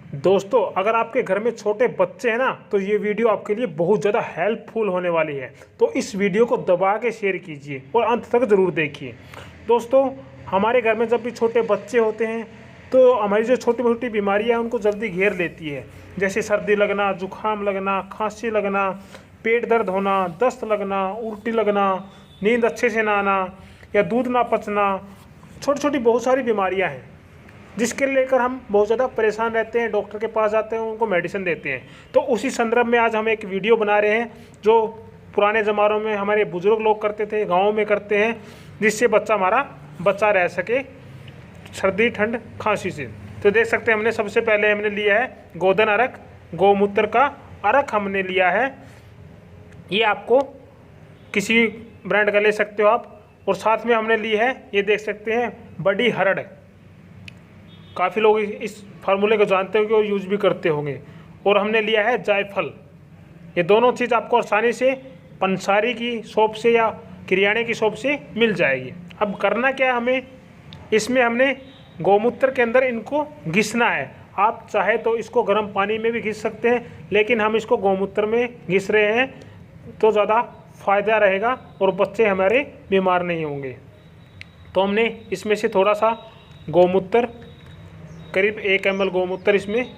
दोस्तों, अगर आपके घर में छोटे बच्चे हैं ना, तो ये वीडियो आपके लिए बहुत ज़्यादा हेल्पफुल होने वाली है। तो इस वीडियो को दबा के शेयर कीजिए और अंत तक ज़रूर देखिए। दोस्तों, हमारे घर में जब भी छोटे बच्चे होते हैं तो हमारी जो छोटी छोटी बीमारियां हैं उनको जल्दी घेर लेती है। जैसे सर्दी लगना, जुकाम लगना, खांसी लगना, पेट दर्द होना, दस्त लगना, उल्टी लगना, नींद अच्छे से ना आना या दूध ना पचना, छोटी छोटी बहुत सारी बीमारियां हैं जिसके लेकर हम बहुत ज़्यादा परेशान रहते हैं। डॉक्टर के पास जाते हैं, उनको मेडिसिन देते हैं। तो उसी संदर्भ में आज हम एक वीडियो बना रहे हैं जो पुराने ज़मानों में हमारे बुज़ुर्ग लोग करते थे, गाँव में करते हैं, जिससे बच्चा हमारा बचा रह सके सर्दी ठंड खांसी से। तो देख सकते हैं, हमने सबसे पहले हमने लिया है गोधन अर्क, गौमूत्र का अर्क हमने लिया है। ये आपको किसी ब्रांड का ले सकते हो आप। और साथ में हमने ली है, ये देख सकते हैं, बड़ी हरड़। काफ़ी लोग इस फार्मूले को जानते होंगे और यूज भी करते होंगे। और हमने लिया है जायफल। ये दोनों चीज़ आपको आसानी से पंसारी की शॉप से या किराने की शॉप से मिल जाएगी। अब करना क्या है हमें, इसमें हमने गौमूत्र के अंदर इनको घिसना है। आप चाहे तो इसको गर्म पानी में भी घिस सकते हैं, लेकिन हम इसको गौमूत्र में घिस रहे हैं तो ज़्यादा फ़ायदा रहेगा और बच्चे हमारे बीमार नहीं होंगे। तो हमने इसमें से थोड़ा सा गौमूत्र, करीब 1 ml गौमूत्र इसमें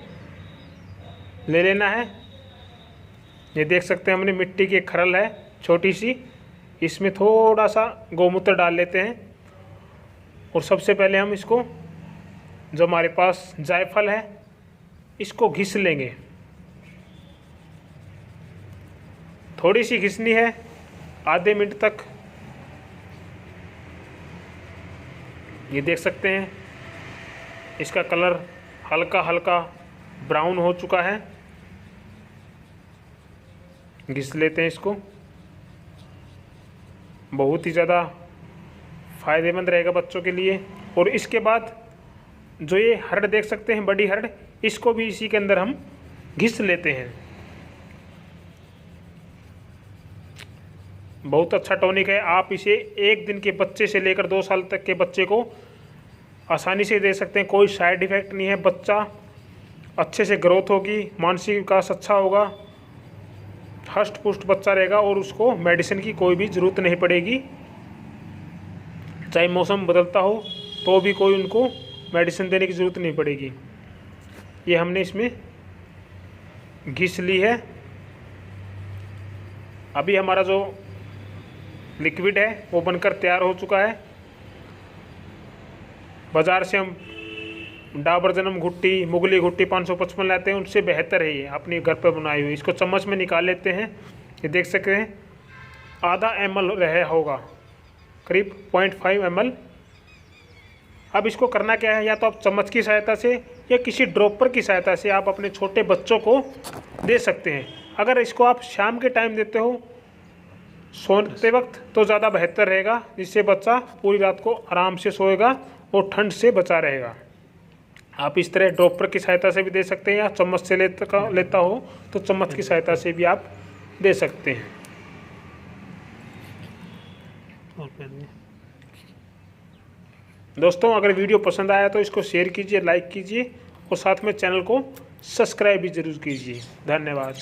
ले लेना है। ये देख सकते हैं, हमने मिट्टी की एक खरल है छोटी सी, इसमें थोड़ा सा गौमूत्र डाल लेते हैं। और सबसे पहले हम इसको, जो हमारे पास जायफल है, इसको घिस लेंगे। थोड़ी सी घिसनी है, आधे मिनट तक। ये देख सकते हैं, इसका कलर हल्का हल्का ब्राउन हो चुका है। घिस लेते हैं इसको। बहुत ही ज़्यादा फ़ायदेमंद रहेगा बच्चों के लिए। और इसके बाद जो ये हरड़ देख सकते हैं, बड़ी हरड़, इसको भी इसी के अंदर हम घिस लेते हैं। बहुत अच्छा टॉनिक है। आप इसे 1 दिन के बच्चे से लेकर 2 साल तक के बच्चे को आसानी से दे सकते हैं। कोई साइड इफ़ेक्ट नहीं है। बच्चा अच्छे से ग्रोथ होगी, मानसिक विकास अच्छा होगा, हष्ट पुष्ट बच्चा रहेगा और उसको मेडिसिन की कोई भी ज़रूरत नहीं पड़ेगी। चाहे मौसम बदलता हो तो भी कोई उनको मेडिसिन देने की ज़रूरत नहीं पड़ेगी। ये हमने इसमें घिस ली है। अभी हमारा जो लिक्विड है वो बनकर तैयार हो चुका है। बाज़ार से हम डाबर जन्म घुट्टी, मुगली घुट्टी 555 लाते हैं, उनसे बेहतर है ये अपने घर पर बनाई हुई। इसको चम्मच में निकाल लेते हैं। ये देख सकते हैं, आधा ml रहा होगा, करीब 0.5 ml। अब इसको करना क्या है, या तो आप चम्मच की सहायता से या किसी ड्रॉपर की सहायता से आप अपने छोटे बच्चों को दे सकते हैं। अगर इसको आप शाम के टाइम देते हो सोते वक्त तो ज़्यादा बेहतर रहेगा, जिससे बच्चा पूरी रात को आराम से सोएगा और ठंड से बचा रहेगा। आप इस तरह ड्रॉपर की सहायता से भी दे सकते हैं, या चम्मच से लेता हो तो चम्मच की सहायता से भी आप दे सकते हैं। दोस्तों, अगर वीडियो पसंद आया तो इसको शेयर कीजिए, लाइक कीजिए और साथ में चैनल को सब्सक्राइब भी ज़रूर कीजिए। धन्यवाद।